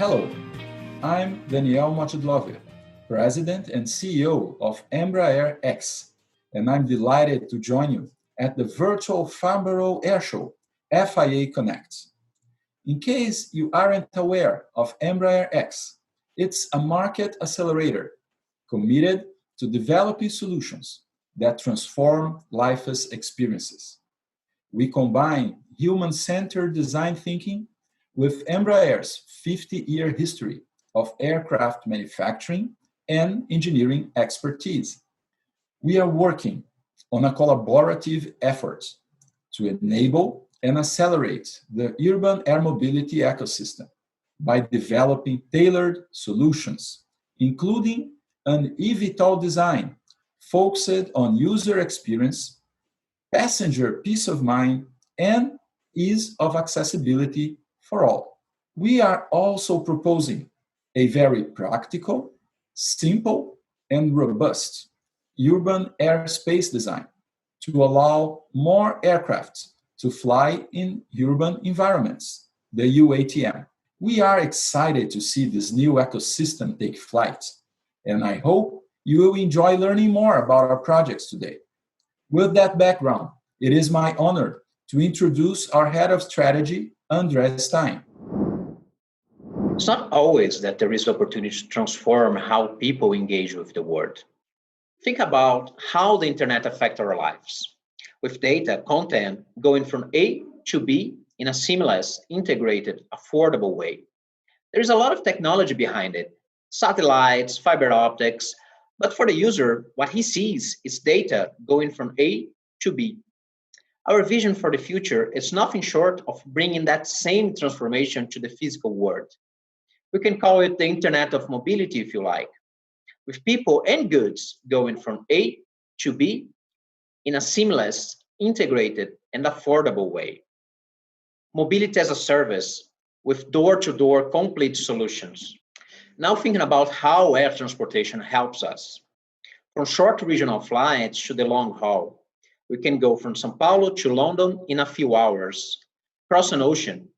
Hello, I'm Daniel Matudlover, President and CEO of Embraer X, and I'm delighted to join you at the virtual Farnborough Airshow, FIA Connect. In case you aren't aware of Embraer X, it's a market accelerator committed to developing solutions that transform life's experiences. We combine human-centered design thinking with Embraer's 50-year history of aircraft manufacturing and engineering expertise. We are working on a collaborative effort to enable and accelerate the urban air mobility ecosystem by developing tailored solutions, including an eVTOL design focused on user experience, passenger peace of mind, and ease of accessibility for all. We are also proposing a very practical, simple, and robust urban airspace design to allow more aircraft to fly in urban environments, the UATM. We are excited to see this new ecosystem take flight, and I hope you will enjoy learning more about our projects today. With that background, it is my honor to introduce our head of strategy, André Stein. It's not always that there is opportunity to transform how people engage with the world. Think about how the internet affects our lives. With data, content going from A to B in a seamless, integrated, affordable way. There's a lot of technology behind it, satellites, fiber optics, but for the user, what he sees is data going from A to B. Our vision for the future is nothing short of bringing that same transformation to the physical world. We can call it the Internet of Mobility, if you like, with people and goods going from A to B in a seamless, integrated, and affordable way. Mobility as a service with door-to-door complete solutions. Now thinking about how air transportation helps us. From short regional flights to the long haul, we can go from São Paulo to London in a few hours, cross an ocean.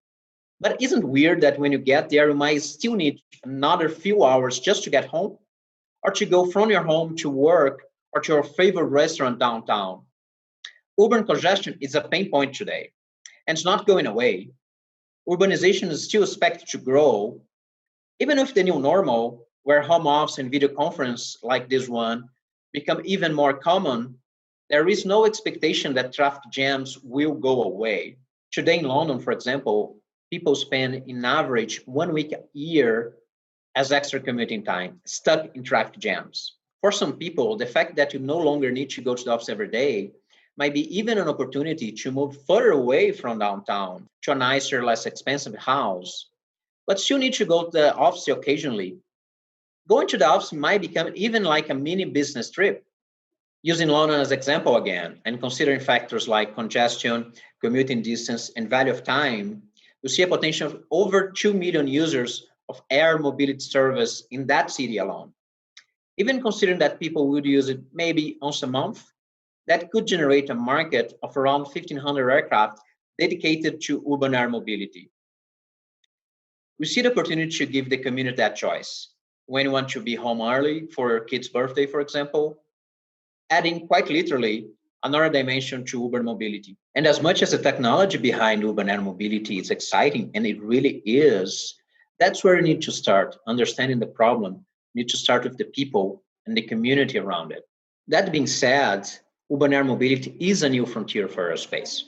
But isn't it weird that when you get there, you might still need another few hours just to get home? Or to go from your home to work or to your favorite restaurant downtown? Urban congestion is a pain point today, and it's not going away. Urbanization is still expected to grow, even with the new normal, where home office and video conference like this one become even more common. There is no expectation that traffic jams will go away. Today in London, for example, people spend in average 1 week a year as extra commuting time, stuck in traffic jams. For some people, the fact that you no longer need to go to the office every day might be even an opportunity to move further away from downtown to a nicer, less expensive house, but still need to go to the office occasionally. Going to the office might become even like a mini business trip. Using London as example again, and considering factors like congestion, commuting distance, and value of time, we see a potential of over 2 million users of air mobility service in that city alone. Even considering that people would use it maybe once a month, that could generate a market of around 1,500 aircraft dedicated to urban air mobility. We see the opportunity to give the community that choice. When you want to be home early for your kid's birthday, for example, adding quite literally another dimension to urban mobility. And as much as the technology behind urban air mobility is exciting, and it really is, that's where you need to start, understanding the problem. You need to start with the people and the community around it. That being said, urban air mobility is a new frontier for aerospace.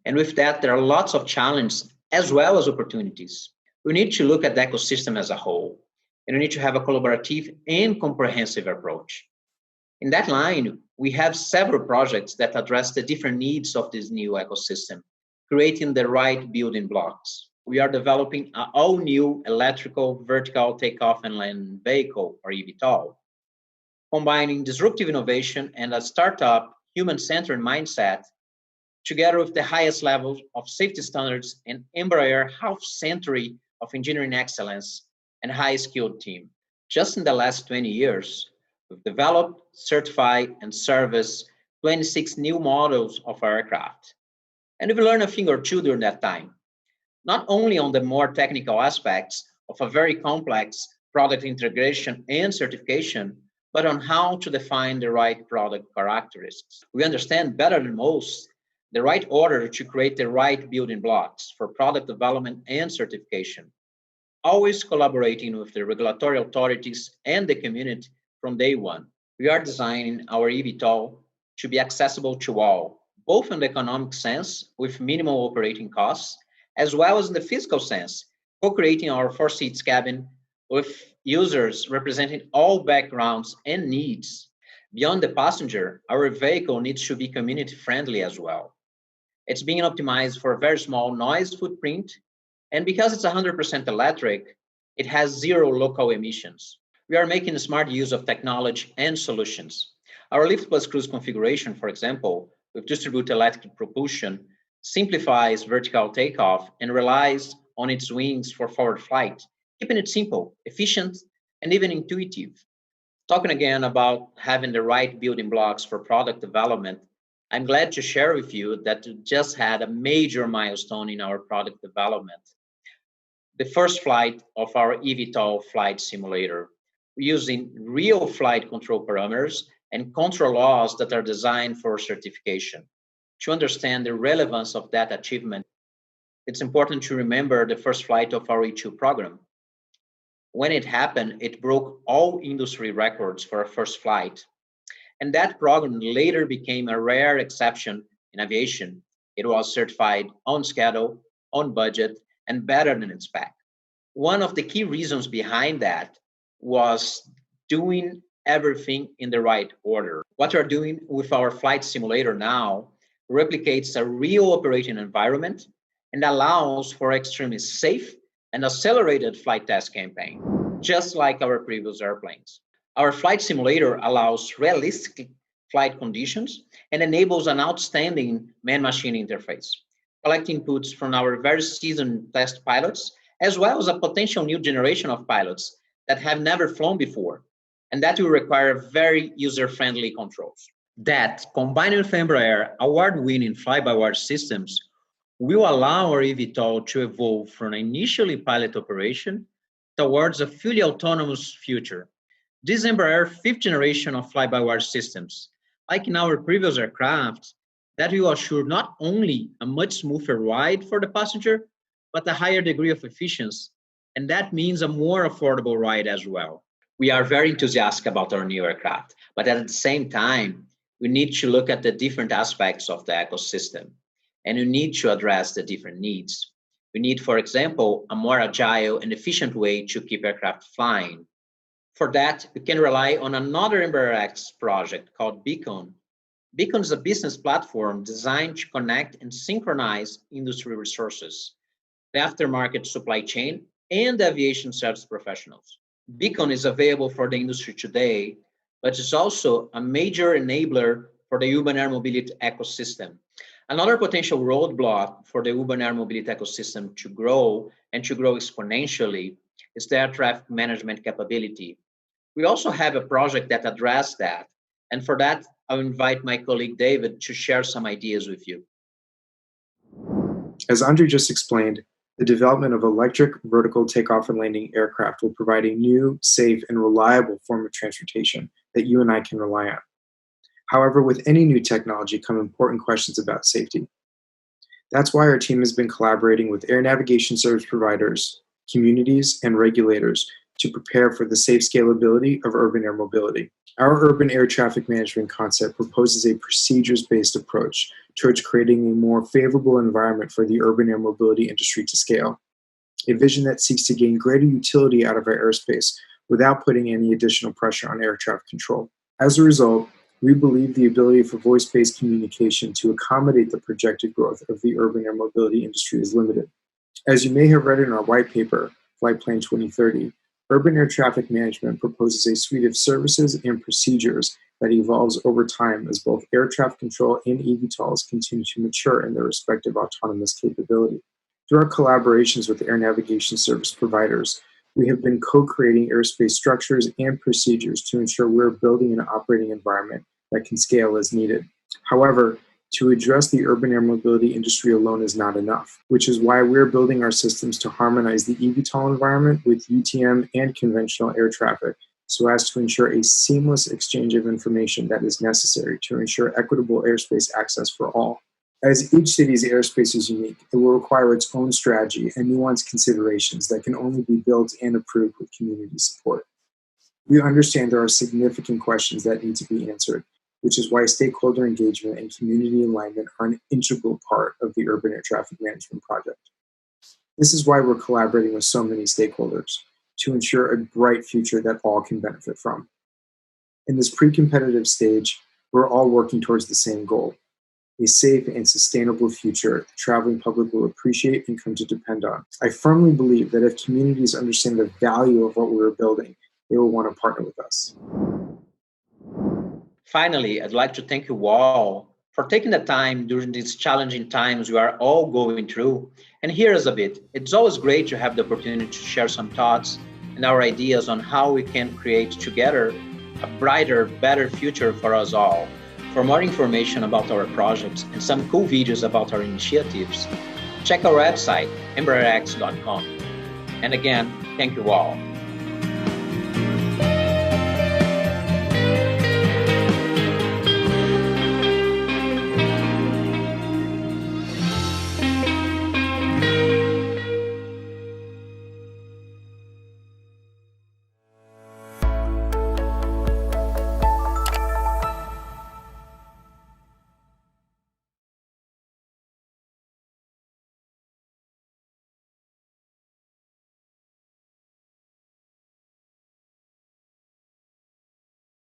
And with that, there are lots of challenges as well as opportunities. We need to look at the ecosystem as a whole, and we need to have a collaborative and comprehensive approach. In that line, we have several projects that address the different needs of this new ecosystem, creating the right building blocks. We are developing an all-new electrical vertical takeoff and land vehicle, or eVTOL, combining disruptive innovation and a startup human-centered mindset together with the highest levels of safety standards and Embraer half-century of engineering excellence and high-skilled team. Just in the last 20 years, we've developed, certified, and serviced 26 new models of aircraft. And we've learned a thing or two during that time, not only on the more technical aspects of a very complex product integration and certification, but on how to define the right product characteristics. We understand better than most the right order to create the right building blocks for product development and certification, always collaborating with the regulatory authorities and the community from day one. We are designing our eVTOL to be accessible to all, both in the economic sense with minimal operating costs, as well as in the physical sense, co-creating our four seats cabin with users representing all backgrounds and needs. Beyond the passenger, our vehicle needs to be community friendly as well. It's being optimized for a very small noise footprint, and because it's 100% electric, it has zero local emissions. We are making smart use of technology and solutions. Our Lift Plus Cruise configuration, for example, with distributed electric propulsion, simplifies vertical takeoff and relies on its wings for forward flight, keeping it simple, efficient, and even intuitive. Talking again about having the right building blocks for product development, I'm glad to share with you that we just had a major milestone in our product development. The first flight of our eVTOL flight simulator, using real flight control parameters and control laws that are designed for certification. To understand the relevance of that achievement, it's important to remember the first flight of our E2 program. When it happened, it broke all industry records for a first flight. And that program later became a rare exception in aviation. It was certified on schedule, on budget, and better than its spec. One of the key reasons behind that was doing everything in the right order. What we're doing with our flight simulator now replicates a real operating environment and allows for extremely safe and accelerated flight test campaign, just like our previous airplanes. Our flight simulator allows realistic flight conditions and enables an outstanding man-machine interface, collecting inputs from our very seasoned test pilots, as well as a potential new generation of pilots that have never flown before, and that will require very user-friendly controls. That, combined with Embraer award-winning fly-by-wire systems, will allow our eVTOL to evolve from an initially pilot operation towards a fully autonomous future. This Embraer fifth generation of fly-by-wire systems, like in our previous aircraft, that will assure not only a much smoother ride for the passenger, but a higher degree of efficiency, and that means a more affordable ride as well. We are very enthusiastic about our new aircraft, but at the same time, we need to look at the different aspects of the ecosystem, and we need to address the different needs. We need, for example, a more agile and efficient way to keep aircraft flying. For that, we can rely on another Embraer X project called Beacon. Beacon is a business platform designed to connect and synchronize industry resources, the aftermarket supply chain, and the aviation service professionals. Beacon is available for the industry today, but is also a major enabler for the urban air mobility ecosystem. Another potential roadblock for the urban air mobility ecosystem to grow and to grow exponentially is the air traffic management capability. We also have a project that addresses that, and for that, I'll invite my colleague David to share some ideas with you. As Andre just explained, the development of electric vertical takeoff and landing aircraft will provide a new, safe, and reliable form of transportation that you and I can rely on. However, with any new technology come important questions about safety. That's why our team has been collaborating with air navigation service providers, communities, and regulators to prepare for the safe scalability of urban air mobility. Our urban air traffic management concept proposes a procedures-based approach towards creating a more favorable environment for the urban air mobility industry to scale, a vision that seeks to gain greater utility out of our airspace without putting any additional pressure on air traffic control. As a result, we believe the ability for voice-based communication to accommodate the projected growth of the urban air mobility industry is limited. As you may have read in our white paper, Flight Plan 2030, urban air traffic management proposes a suite of services and procedures that evolves over time as both air traffic control and eVTOLs continue to mature in their respective autonomous capability. Through our collaborations with air navigation service providers, we have been co-creating airspace structures and procedures to ensure we're building an operating environment that can scale as needed. However, To address the urban air mobility industry alone is not enough, which is why we're building our systems to harmonize the eVTOL environment with UTM and conventional air traffic so as to ensure a seamless exchange of information that is necessary to ensure equitable airspace access for all. As each city's airspace is unique, it will require its own strategy and nuanced considerations that can only be built and approved with community support. We understand there are significant questions that need to be answered, which is why stakeholder engagement and community alignment are an integral part of the urban air traffic management project. This is why we're collaborating with so many stakeholders to ensure a bright future that all can benefit from. In this pre-competitive stage, we're all working towards the same goal: a safe and sustainable future the traveling public will appreciate and come to depend on. I firmly believe that if communities understand the value of what we're building, they will want to partner with us. Finally, I'd like to thank you all for taking the time during these challenging times we are all going through. And hear us a bit. It's always great to have the opportunity to share some thoughts and our ideas on how we can create together a brighter, better future for us all. For more information about our projects and some cool videos about our initiatives, check our website, embraerx.com. And again, thank you all.